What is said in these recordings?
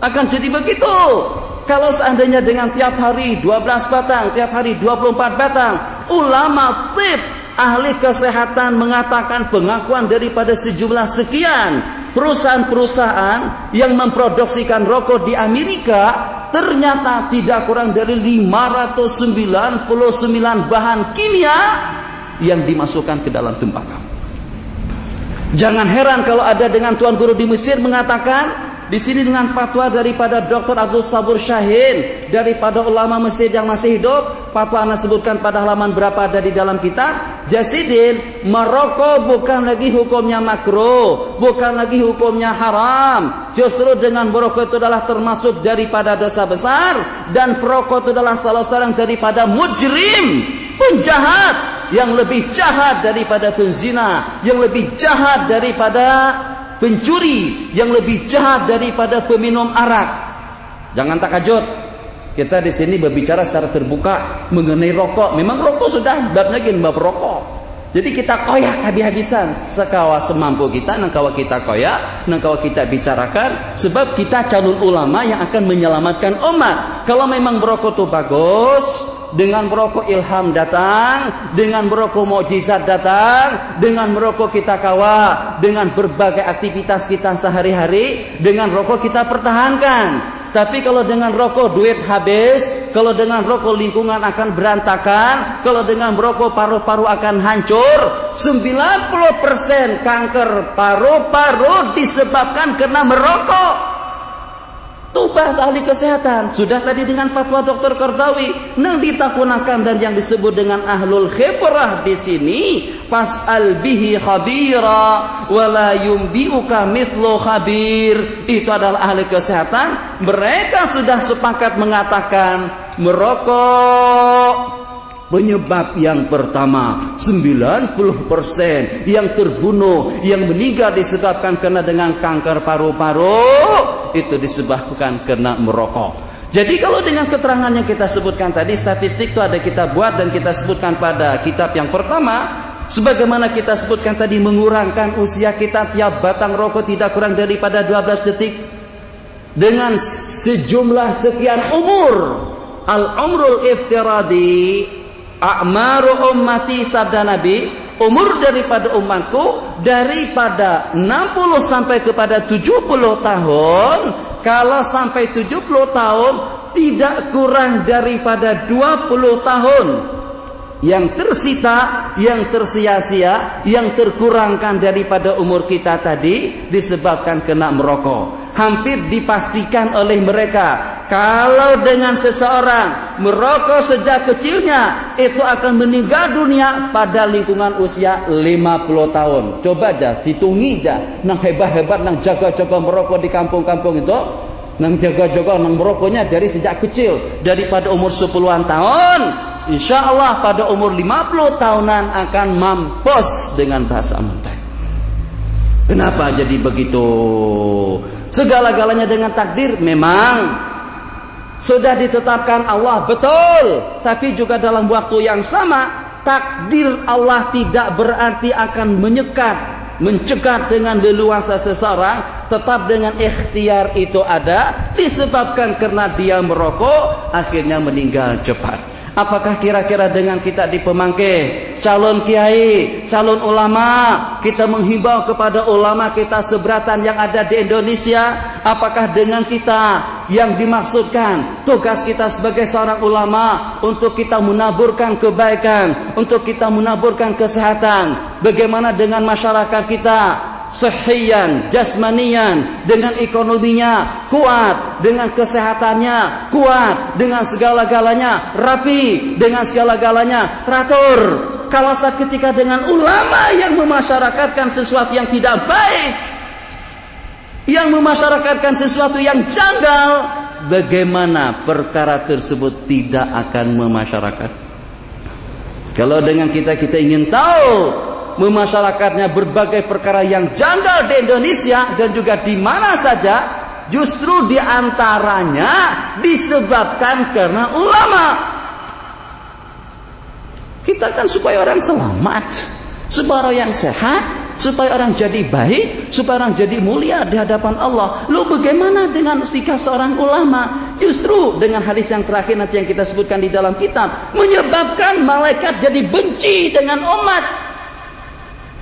Akan jadi begitu. Kalau seandainya dengan tiap hari 12 batang, tiap hari 24 batang, ulama tib, ahli kesehatan mengatakan pengakuan daripada sejumlah sekian perusahaan-perusahaan yang memproduksikan rokok di Amerika, ternyata tidak kurang dari 599 bahan kimia yang dimasukkan ke dalam tembakau. Jangan heran kalau ada dengan Tuan Guru di Mesir mengatakan di sini dengan fatwa daripada Dr. Abdul Sabur Syahin, daripada ulama Mesir yang masih hidup. Fatwa Anda sebutkan pada halaman berapa ada di dalam kitab. Jasidin, merokok bukan lagi hukumnya makruh, bukan lagi hukumnya haram. Justru dengan merokok itu adalah termasuk daripada dosa besar, dan perokok itu adalah salah seorang daripada mujrim, penjahat, yang lebih jahat daripada penzina, yang lebih jahat daripada pencuri, yang lebih jahat daripada peminum arak. Jangan takajud, kita di sini berbicara secara terbuka mengenai rokok. Memang rokok sudah babnya gini, bab rokok. Jadi kita koyak habis-habisan sekawa semampu kita, nangkawa kita koyak, nangkawa kita bicarakan, sebab kita calon ulama yang akan menyelamatkan umat. Kalau memang merokok itu bagus, dengan merokok ilham datang, dengan merokok mukjizat datang, dengan merokok kita kawal, dengan berbagai aktivitas kita sehari-hari, dengan rokok kita pertahankan. Tapi kalau dengan rokok duit habis, kalau dengan rokok lingkungan akan berantakan, kalau dengan merokok paru-paru akan hancur. 90% kanker paru-paru disebabkan karena merokok. Itu bahasa ahli kesehatan. Sudah tadi dengan fatwa Dr. Qardawi, nang ditakunakan dan yang disebut dengan ahlul khibrah di sini, fas'al bihi khabira wala yumbiuka mithlu khabir. Itu adalah ahli kesehatan. Mereka sudah sepakat mengatakan merokok penyebab yang pertama 90% yang terbunuh, yang meninggal disebabkan karena dengan kanker paru-paru, itu disebabkan karena merokok. Jadi kalau dengan keterangan yang kita sebutkan tadi, statistik itu ada kita buat dan kita sebutkan pada kitab yang pertama. Sebagaimana kita sebutkan tadi, mengurangkan usia kita tiap batang rokok tidak kurang daripada 12 detik. Dengan sejumlah sekian umur. Al-umrul iftiradi, a'maru ummati, sabda Nabi, umur daripada umatku daripada 60 sampai kepada 70 tahun. Kalau sampai 70 tahun, tidak kurang daripada 20 tahun yang tersita, yang tersia-sia, yang terkurangkan daripada umur kita tadi disebabkan kena merokok. Hampir dipastikan oleh mereka, kalau dengan seseorang merokok sejak kecilnya, itu akan meninggal dunia pada lingkungan usia 50 tahun. Coba aja, hitungi aja, nang hebat-hebat, nang jaga-jaga merokok di kampung-kampung itu, nang jaga-jaga, nang merokoknya dari sejak kecil, daripada umur 10-an tahun, insya Allah pada umur 50 tahunan akan mampus dengan bahasa Amuntai. Kenapa jadi begitu? Segala-galanya dengan takdir memang sudah ditetapkan Allah, betul. Tapi juga dalam waktu yang sama, takdir Allah tidak berarti akan mencegat dengan leluasa seseorang. Tetap dengan ikhtiar itu ada, disebabkan karena dia merokok akhirnya meninggal cepat. Apakah kira-kira dengan kita di Pemangke, calon kiai, calon ulama, kita menghimbau kepada ulama kita seberatan yang ada di Indonesia, apakah dengan kita yang dimaksudkan tugas kita sebagai seorang ulama untuk kita menaburkan kebaikan, untuk kita menaburkan kesehatan? Bagaimana dengan masyarakat kita? Sehiyan, jasmanian, dengan ekonominya kuat, dengan kesehatannya kuat, dengan segala-galanya rapi, dengan segala-galanya teratur. Kalau ketika dengan ulama yang memasyarakatkan sesuatu yang tidak baik, yang memasyarakatkan sesuatu yang janggal, bagaimana perkara tersebut tidak akan memasyarakat? Kalau dengan kita ingin tahu memasyarakatnya berbagai perkara yang janggal di Indonesia dan juga di mana saja, justru diantaranya disebabkan karena ulama. Kita kan supaya orang selamat, supaya orang yang sehat, supaya orang jadi baik, supaya orang jadi mulia di hadapan Allah. Lalu bagaimana dengan sikap seorang ulama? Justru dengan hadis yang terakhir nanti yang kita sebutkan di dalam kitab, menyebabkan malaikat jadi benci dengan umat.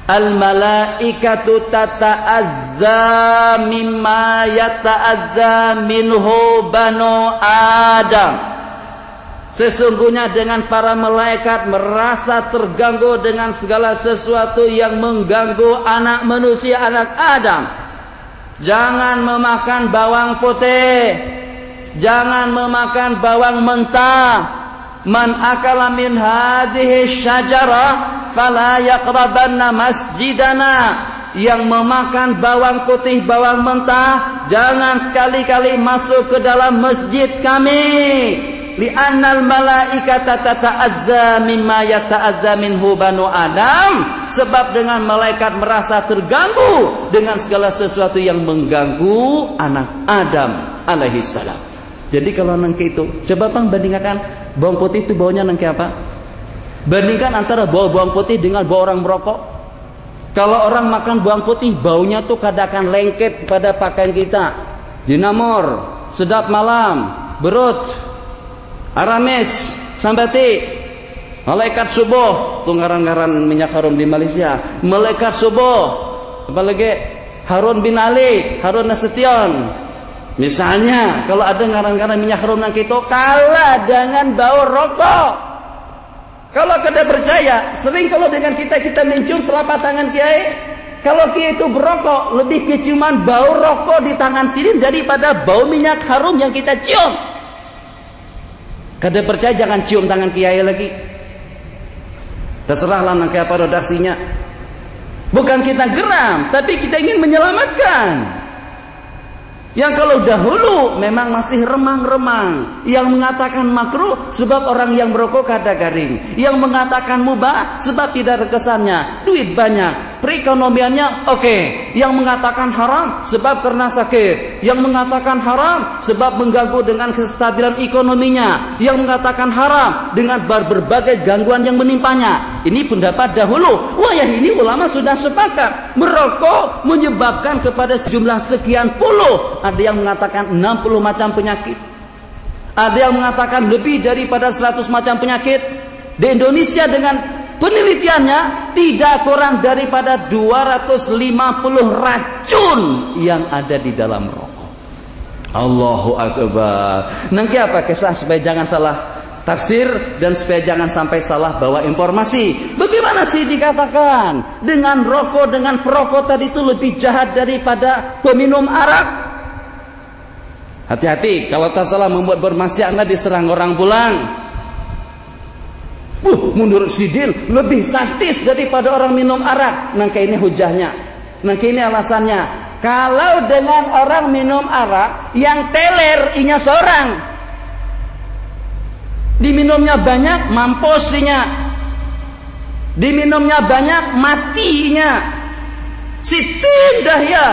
Al-malaikatu tata'azza mimma yata'azza minhu banu Adam. Sesungguhnya dengan para malaikat merasa terganggu dengan segala sesuatu yang mengganggu anak manusia, anak Adam. Jangan memakan bawang putih, jangan memakan bawang mentah. Man akala min hadhihi syajarah fala yaqrabanna masjidana. Yang memakan bawang putih, bawang mentah, jangan sekali-kali masuk ke dalam masjid kami. Li'annal malaikata tata'azza mimma yata'azza minhu banu Adam. Sebab dengan malaikat merasa terganggu dengan segala sesuatu yang mengganggu anak Adam alaihi salam. Jadi kalau nangke itu, coba bang bandingkan bawang putih itu baunya nangke apa? Bandingkan antara bau bawang putih dengan bau orang merokok. Kalau orang makan bawang putih, baunya tuh kadang lengket pada pakaian kita. Dinamor, sedap malam, berut, Aramis, Sambati, malaikat subuh, tuh ngaran-ngaran minyak harum di Malaysia. Malaikat subuh, apalagi Harun bin Ali, Harun Nasution. Misalnya, kalau ada ngaran-ngaran minyak harum nang kita, kalah dengan bau rokok. Kalau kita percaya, sering kalau dengan kita mencium telapak tangan kiai, kalau kiai itu berokok, lebih keciuman bau rokok di tangan sini daripada bau minyak harum yang kita cium. Kada percaya jangan cium tangan kiai lagi. Terserahlah nangke apa redaksinya. Bukan kita geram, tapi kita ingin menyelamatkan. Yang kalau dahulu memang masih remang-remang. Yang mengatakan makruh sebab orang yang merokok kada garing. Yang mengatakan mubah sebab tidak ada kesannya. Duit banyak, perekonomiannya oke. Yang mengatakan haram sebab karena sakit. Yang mengatakan haram sebab mengganggu dengan kestabilan ekonominya. Yang mengatakan haram dengan berbagai gangguan yang menimpanya. Ini pendapat dahulu. Wah, yang ini ulama sudah sepakat. Merokok menyebabkan kepada sejumlah sekian puluh. Ada yang mengatakan 60 macam penyakit. Ada yang mengatakan lebih daripada 100 macam penyakit. Di Indonesia dengan penelitiannya tidak kurang daripada 250 racun yang ada di dalam rokok. Allahu Akbar. Nanti apa kisah supaya jangan salah tafsir dan supaya jangan sampai salah bawa informasi. Bagaimana sih dikatakan dengan rokok, dengan perokok tadi itu lebih jahat daripada peminum arak? Hati-hati kalau tak salah membuat bermaksiat Anda diserang orang pulang. Menurut Sidin lebih sadis daripada orang minum arak. Nangka ini hujahnya, nangka ini alasannya. Kalau dengan orang minum arak yang teler inya seorang, diminumnya banyak mamposinya, diminumnya banyak matinya. Sidin dah ya.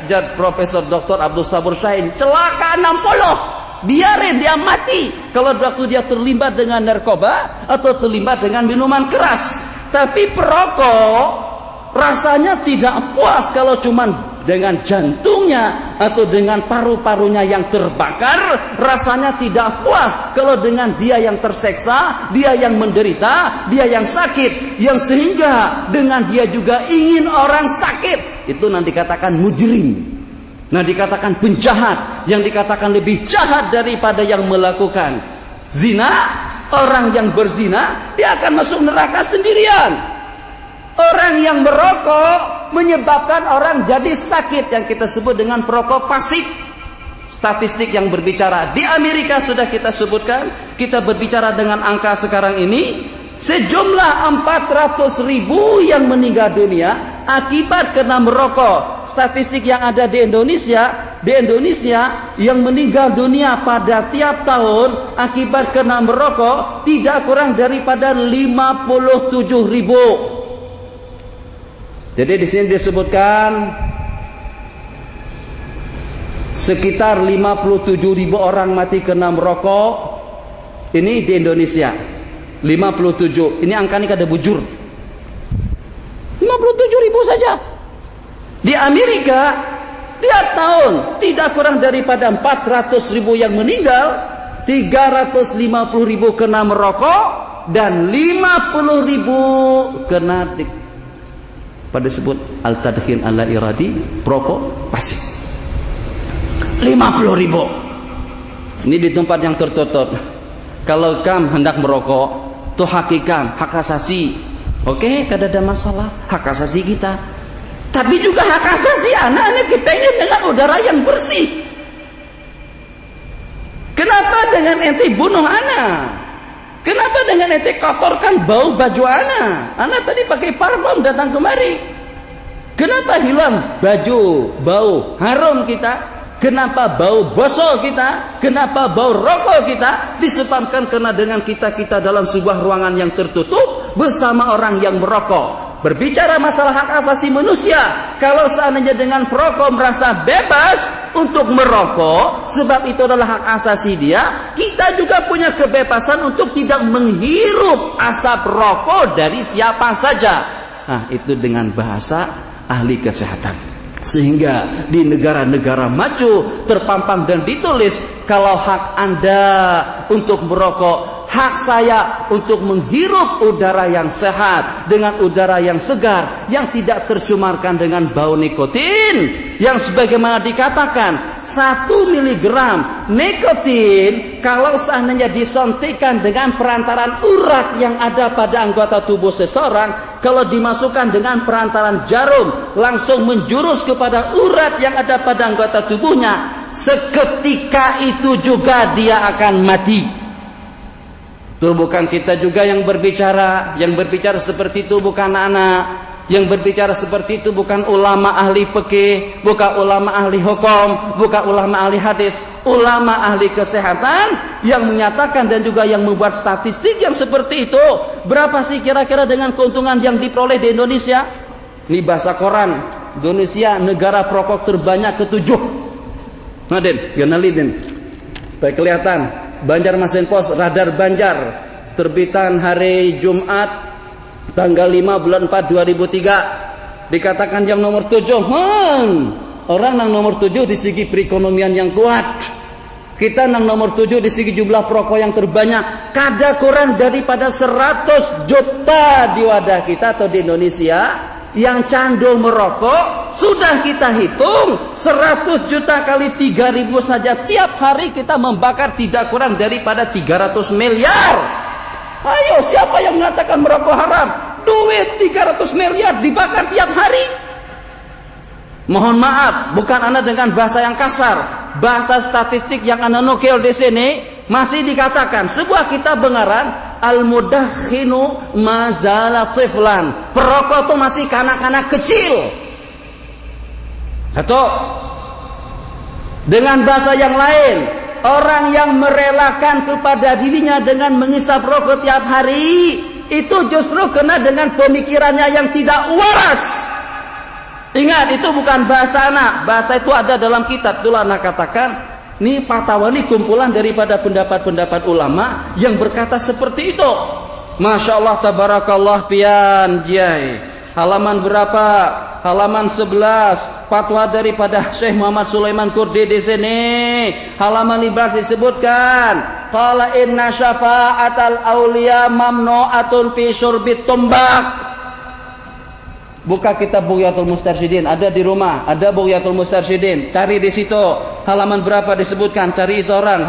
Jad Profesor Dr. Abdul Sabur Syahin celaka 60, biarin dia mati kalau waktu dia terlibat dengan narkoba atau terlibat dengan minuman keras. Tapi perokok rasanya tidak puas kalau cuman dengan jantungnya atau dengan paru-parunya yang terbakar. Rasanya tidak puas kalau dengan dia yang terseksa, dia yang menderita, dia yang sakit, yang sehingga dengan dia juga ingin orang sakit. Itu nanti dikatakan mujrim, nah dikatakan penjahat, yang dikatakan lebih jahat daripada yang melakukan zina. Orang yang berzina dia akan masuk neraka sendirian. Orang yang merokok menyebabkan orang jadi sakit, yang kita sebut dengan perokok pasif. Statistik yang berbicara di Amerika sudah kita sebutkan. Kita berbicara dengan angka sekarang ini, sejumlah 400.000 yang meninggal dunia akibat kena merokok. Statistik yang ada di Indonesia yang meninggal dunia pada tiap tahun akibat kena merokok tidak kurang daripada 57.000. Jadi di sini disebutkan sekitar 57.000 orang mati kena merokok. Ini di Indonesia 57. Ini angka ini kada bujur. 57.000 saja. Di Amerika tiap tahun tidak kurang daripada 400.000 yang meninggal, 350.000 kena merokok, dan 50.000 kena pada disebut al-tadkhin ala iradi, perokok pasif. 50.000. Ini di tempat yang tertutup. Kalau kamu hendak merokok, tuh hakikan hak asasi. Oke, kada ada masalah, hak asasi kita. Tapi juga hak asasi anak-anak kita ini dengan udara yang bersih. Kenapa dengan ente bunuh anak? Kenapa dengan ente kotorkan bau baju anak? Anak tadi pakai parfum datang kemari. Kenapa hilang baju bau harum kita? Kenapa bau bosok kita? Kenapa bau rokok kita? Disebabkan karena dengan kita dalam sebuah ruangan yang tertutup bersama orang yang merokok. Berbicara masalah hak asasi manusia, kalau seandainya dengan perokok merasa bebas untuk merokok, sebab itu adalah hak asasi dia, kita juga punya kebebasan untuk tidak menghirup asap rokok dari siapa saja. Nah, itu dengan bahasa ahli kesehatan. Sehingga di negara-negara maju terpampang dan ditulis, kalau hak Anda untuk merokok, hak saya untuk menghirup udara yang sehat, dengan udara yang segar, yang tidak tercemarkan dengan bau nikotin. Yang sebagaimana dikatakan, 1 miligram nikotin kalau seandainya disuntikkan dengan perantaran urat yang ada pada anggota tubuh seseorang, kalau dimasukkan dengan perantaran jarum langsung menjurus kepada urat yang ada pada anggota tubuhnya, seketika itu juga dia akan mati. Itu bukan kita juga yang berbicara seperti itu bukan anak. Yang berbicara seperti itu bukan ulama ahli fikih, bukan ulama ahli hukum, bukan ulama ahli hadis, ulama ahli kesehatan yang menyatakan dan juga yang membuat statistik yang seperti itu. Berapa sih kira-kira dengan keuntungan yang diperoleh di Indonesia? Ini bahasa koran, Indonesia negara perokok terbanyak ke-7. Naden, Ganalidin. Baik kelihatan, Banjarmasin Post, Radar Banjar, terbitan hari Jumat tanggal 5 bulan 4 2003, dikatakan yang nomor 7, orang yang nomor 7 di segi perekonomian yang kuat, kita yang nomor 7 di segi jumlah perokok yang terbanyak, kada kurang daripada 100 juta di wadah kita atau di Indonesia yang candu merokok. Sudah kita hitung 100 juta kali 3.000 saja, tiap hari kita membakar tidak kurang daripada 300 miliar. Ayo, siapa yang mengatakan merokok haram? Duit 300 miliar dibakar tiap hari. Mohon maaf, bukan Anda dengan bahasa yang kasar. Bahasa statistik yang Anda nukil di sini masih dikatakan sebuah kitab bengaran, Al-Mudakhinu mazala tiflan. Perokok itu masih kanak-kanak kecil. Satu. Dengan bahasa yang lain, orang yang merelakan kepada dirinya dengan mengisap rokok tiap hari, itu justru kena dengan pemikirannya yang tidak waras. Ingat, itu bukan bahasa anak. Bahasa itu ada dalam kitab. Itulah anak katakan, ini fatwa ini kumpulan daripada pendapat-pendapat ulama yang berkata seperti itu. Masya Allah, tabarakallah, pian jai. Halaman berapa? Halaman 11. Fatwa daripada Syekh Muhammad Sulaiman Kurdi di sini. Halaman 15 disebutkan, qala inna syafa'atal auliya mamnu'atun fi syurbit tumbak. Buka kitab Bughyatul Mustarsyidin, ada di rumah, ada Bughyatul Mustarsyidin. Cari di situ. Halaman berapa disebutkan? Cari seorang.